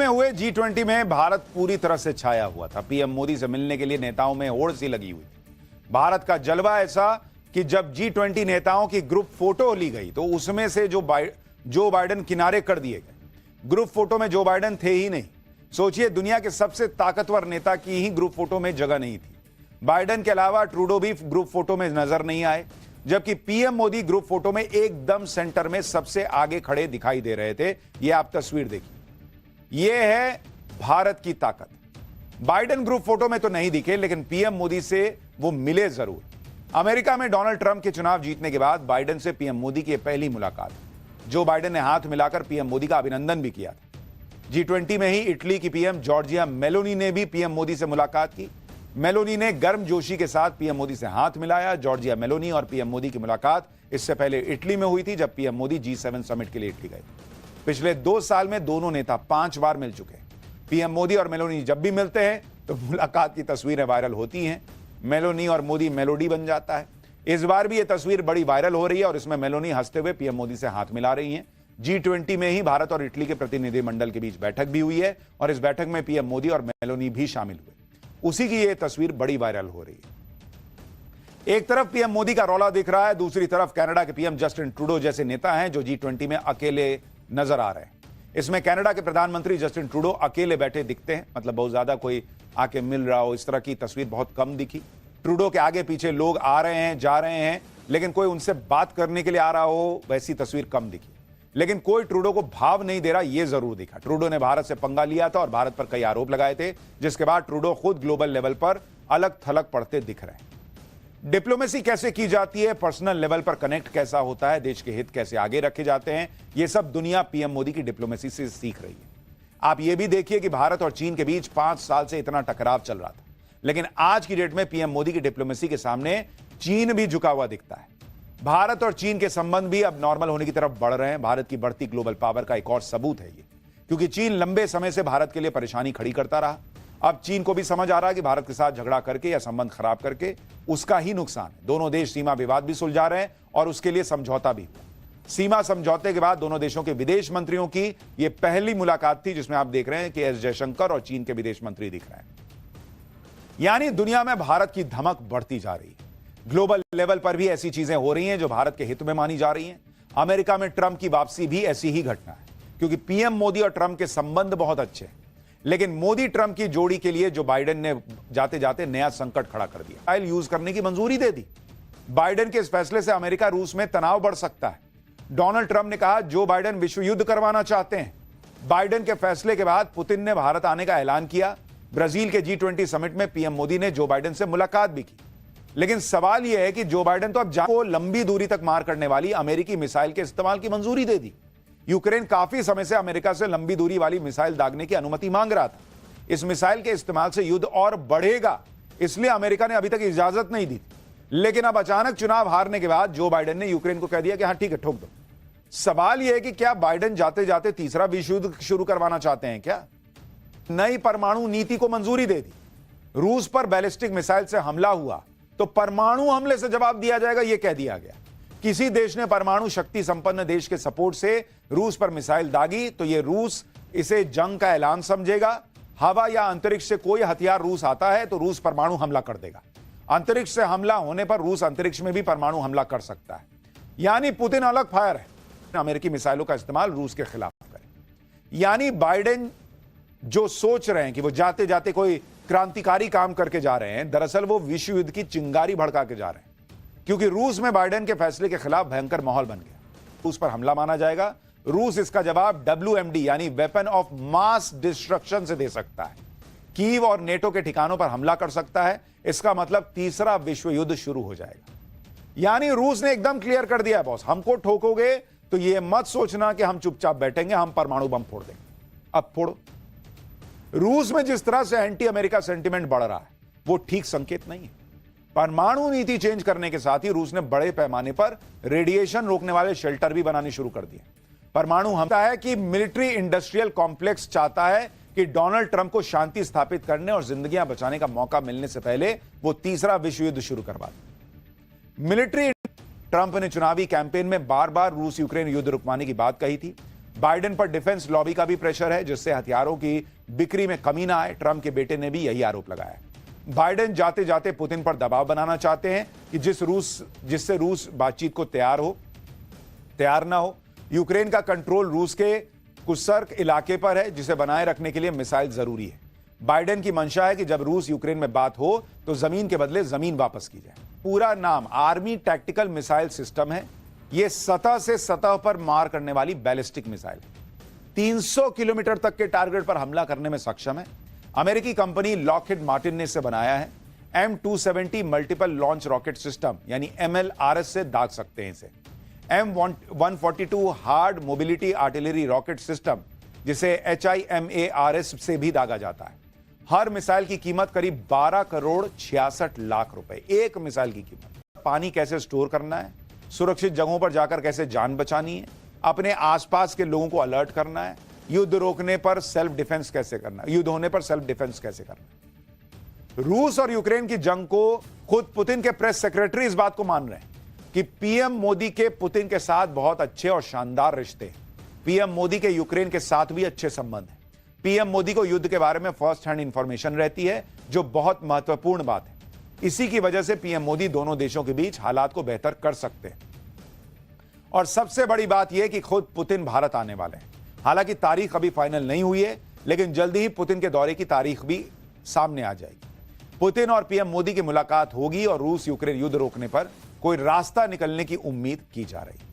में हुए G20 में भारत पूरी तरह से छाया हुआ था। पीएम मोदी से मिलने के लिए नेताओं में होड़ सी लगी हुई थी। भारत का जलवा ऐसा कि जब G20 नेताओं की ग्रुप फोटो ली गई तो उसमें से जो बाइडेन किनारे कर दिए गए। ग्रुप फोटो में जो बाइडेन थे ही नहीं। सोचिए, दुनिया के सबसे ताकतवर नेता की ही ग्रुप फोटो में जगह नहीं थी। बाइडेन के अलावा ट्रूडो भी ग्रुप फोटो में नजर नहीं आए, जबकि पीएम मोदी ग्रुप फोटो में एकदम सेंटर में सबसे आगे खड़े दिखाई दे रहे थे। यह आप तस्वीर देखिए, यह है भारत की ताकत। बाइडेन ग्रुप फोटो में तो नहीं दिखे, लेकिन पीएम मोदी से वो मिले जरूर। अमेरिका में डोनाल्ड ट्रंप के चुनाव जीतने के बाद बाइडेन से पीएम मोदी की पहली मुलाकात। जो बाइडेन ने हाथ मिलाकर पीएम मोदी का अभिनंदन भी किया था। G20 में ही इटली की पीएम जॉर्जिया मेलोनी ने भी पीएम मोदी से मुलाकात की। मेलोनी ने गर्मजोशी के साथ पीएम मोदी से हाथ मिलाया। जॉर्जिया मेलोनी और पीएम मोदी की मुलाकात इससे पहले इटली में हुई थी, जब पीएम मोदी G7 समिट के लिए इटली गए। पिछले 2 साल में दोनों नेता 5 बार मिल चुके हैं। पीएम मोदी और मेलोनी जब भी मिलते हैं तो मुलाकात की तस्वीरें वायरल होती हैं। मेलोनी और मोदी मेलोडी बन जाता है। इस बार भी यह तस्वीर बड़ी वायरल हो रही है और इसमें मेलोनी हंसते हुए पीएम मोदी से हाथ मिला रही हैं। G20 में ही भारत और इटली के प्रतिनिधिमंडल के बीच बैठक भी हुई है और इस बैठक में पीएम मोदी और मेलोनी भी शामिल हुए। उसी की यह तस्वीर बड़ी वायरल हो रही है। एक तरफ पीएम मोदी का रौला दिख रहा है, दूसरी तरफ कनाडा के पीएम जस्टिन ट्रूडो जैसे नेता हैं जो G20 में अकेले नजर आ रहे हैं। इसमें कनाडा के प्रधानमंत्री जस्टिन ट्रूडो अकेले बैठे दिखते हैं, मतलब बहुत ज्यादा कोई आके मिल रहा हो इस तरह की तस्वीर बहुत कम दिखी। ट्रूडो के आगे पीछे लोग आ रहे हैं, जा रहे हैं, लेकिन कोई उनसे बात करने के लिए आ रहा हो वैसी तस्वीर कम दिखी। लेकिन कोई ट्रूडो को भाव नहीं दे रहा, यह जरूर दिखा। ट्रूडो ने भारत से पंगा लिया था और भारत पर कई आरोप लगाए थे, जिसके बाद ट्रूडो खुद ग्लोबल लेवल पर अलग थलग पड़ते दिख रहे हैं। डिप्लोमेसी कैसे की जाती है, पर्सनल लेवल पर कनेक्ट कैसा होता है, देश के हित कैसे आगे रखे जाते हैं, यह सब दुनिया पीएम मोदी की डिप्लोमेसी से सीख रही है। आप यह भी देखिए कि भारत और चीन के बीच 5 साल से इतना टकराव चल रहा था, लेकिन आज की डेट में पीएम मोदी की डिप्लोमेसी के सामने चीन भी झुका हुआ दिखता है। भारत और चीन के संबंध भी अब नॉर्मल होने की तरफ बढ़ रहे हैं। भारत की बढ़ती ग्लोबल पावर का एक और सबूत है ये, क्योंकि चीन लंबे समय से भारत के लिए परेशानी खड़ी करता रहा। अब चीन को भी समझ आ रहा है कि भारत के साथ झगड़ा करके या संबंध खराब करके उसका ही नुकसान है। दोनों देश सीमा विवाद भी सुलझा रहे हैं और उसके लिए समझौता भी हुआ। सीमा समझौते के बाद दोनों देशों के विदेश मंत्रियों की यह पहली मुलाकात थी, जिसमें आप देख रहे हैं कि एस जयशंकर और चीन के विदेश मंत्री दिख रहे हैं। यानी दुनिया में भारत की धमक बढ़ती जा रही है। ग्लोबल लेवल पर भी ऐसी चीजें हो रही हैं जो भारत के हित में मानी जा रही हैं। अमेरिका में ट्रंप की वापसी भी ऐसी ही घटना है, क्योंकि पीएम मोदी और ट्रंप के संबंध बहुत अच्छे हैं। लेकिन मोदी ट्रंप की जोड़ी के लिए जो बाइडेन ने जाते जाते नया संकट खड़ा कर दिया, मिसाइल यूज करने की मंजूरी दे दी। बाइडेन के इस फैसले से अमेरिका रूस में तनाव बढ़ सकता है। डोनाल्ड ट्रंप ने कहा जो बाइडेन विश्व युद्ध करवाना चाहते हैं। बाइडेन के फैसले के बाद पुतिन ने भारत आने का ऐलान किया। ब्राजील के G20 समिट में पीएम मोदी ने जो बाइडेन से मुलाकात भी की। लेकिन सवाल यह है कि जो बाइडेन तो अब को लंबी दूरी तक मार करने वाली अमेरिकी मिसाइल के इस्तेमाल की मंजूरी दे दी। यूक्रेन काफी समय से अमेरिका से लंबी दूरी वाली मिसाइल दागने की अनुमति मांग रहा था। इस मिसाइल के इस्तेमाल से युद्ध और बढ़ेगा, इसलिए अमेरिका ने अभी तक इजाजत नहीं दी। लेकिन अब अचानक चुनाव हारने के बाद जो बाइडेन ने यूक्रेन को कह दिया कि हां ठीक है, ठोक दो। सवाल यह है कि क्या बाइडेन जाते जाते तीसरा विश्व युद्ध शुरू करवाना चाहते हैं? क्या नई परमाणु नीति को मंजूरी दे दी? रूस पर बैलिस्टिक मिसाइल से हमला हुआ तो परमाणु हमले से जवाब दिया जाएगा, यह कह दिया गया। किसी देश ने परमाणु शक्ति संपन्न देश के सपोर्ट से रूस पर मिसाइल दागी तो यह रूस इसे जंग का ऐलान समझेगा। हवा या अंतरिक्ष से कोई हथियार रूस आता है तो रूस परमाणु हमला कर देगा। अंतरिक्ष से हमला होने पर रूस अंतरिक्ष में भी परमाणु हमला कर सकता है। यानी पुतिन अलग फायर है, अमेरिकी मिसाइलों का इस्तेमाल रूस के खिलाफ करे। यानी बाइडेन जो सोच रहे हैं कि वो जाते जाते कोई क्रांतिकारी काम करके जा रहे हैं, दरअसल वो विश्व युद्ध की चिंगारी भड़का के जा रहे हैं। क्योंकि रूस में बाइडेन के फैसले के खिलाफ भयंकर माहौल बन गया। रूस पर हमला माना जाएगा। रूस इसका जवाब WMD यानी वेपन ऑफ मास डिस्ट्रक्शन से दे सकता है। कीव और नेटो के ठिकानों पर हमला कर सकता है। इसका मतलब तीसरा विश्व युद्ध शुरू हो जाएगा। यानी रूस ने एकदम क्लियर कर दिया है, बॉस हमको ठोकोगे तो ये मत सोचना कि हम चुपचाप बैठेंगे, हम परमाणु बम फोड़ देंगे। अब फोड़ो। रूस में जिस तरह से एंटी अमेरिका सेंटिमेंट बढ़ रहा है वो ठीक संकेत नहीं है। परमाणु नीति चेंज करने के साथ ही रूस ने बड़े पैमाने पर रेडिएशन रोकने वाले शेल्टर भी बनाने शुरू कर दिए। परमाणु हमला है कि मिलिट्री इंडस्ट्रियल कॉम्प्लेक्स चाहता है कि डोनाल्ड ट्रंप को शांति स्थापित करने और जिंदगियां बचाने का मौका मिलने से पहले वो तीसरा विश्व युद्ध शुरू करवा दे। मिलिट्री ट्रंप ने चुनावी कैंपेन में बार बार रूस यूक्रेन युद्ध रुकवाने की बात कही थी। बाइडेन पर डिफेंस लॉबी का भी प्रेशर है, जिससे हथियारों की बिक्री में कमी ना आए। ट्रंप के बेटे ने भी यही आरोप लगाया है। बाइडेन जाते जाते पुतिन पर दबाव बनाना चाहते हैं कि जिससे रूस बातचीत को तैयार ना हो। यूक्रेन का कंट्रोल रूस के कुसर्क इलाके पर है, जिसे बनाए रखने के लिए मिसाइल जरूरी है। बाइडेन की मंशा है कि जब रूस यूक्रेन में बात हो तो जमीन के बदले जमीन वापस की जाए। पूरा नाम आर्मी टैक्टिकल मिसाइल सिस्टम है। यह सतह से सतह पर मार करने वाली बैलिस्टिक मिसाइल है। 300 किलोमीटर तक के टारगेट पर हमला करने में सक्षम है। अमेरिकी कंपनी लॉकहीड मार्टिन ने इसे बनाया है। M270 multiple launch rocket system यानी MLRS से दाग सकते हैं इसे। M142 hard mobility artillery rocket system, जिसे HIMARS से भी दागा जाता है। हर मिसाइल की कीमत करीब 12 करोड़ 66 लाख रुपए। एक मिसाइल की कीमत। पानी कैसे स्टोर करना है, सुरक्षित जगहों पर जाकर कैसे जान बचानी है, अपने आसपास के लोगों को अलर्ट करना है, युद्ध रोकने पर सेल्फ डिफेंस कैसे करना है, युद्ध होने पर सेल्फ डिफेंस कैसे करना है। रूस और यूक्रेन की जंग को खुद पुतिन के प्रेस सेक्रेटरी इस बात को मान रहे हैं कि पीएम मोदी के पुतिन के साथ बहुत अच्छे और शानदार रिश्ते हैं। पीएम मोदी के यूक्रेन के साथ भी अच्छे संबंध हैं। पीएम मोदी को युद्ध के बारे में फर्स्ट हैंड इंफॉर्मेशन रहती है, जो बहुत महत्वपूर्ण बात है। इसी की वजह से पीएम मोदी दोनों देशों के बीच हालात को बेहतर कर सकते हैं। और सबसे बड़ी बात यह कि खुद पुतिन भारत आने वाले हैं। हालांकि तारीख अभी फाइनल नहीं हुई है, लेकिन जल्दी ही पुतिन के दौरे की तारीख भी सामने आ जाएगी। पुतिन और पीएम मोदी की मुलाकात होगी और रूस यूक्रेन युद्ध रोकने पर कोई रास्ता निकलने की उम्मीद की जा रही है।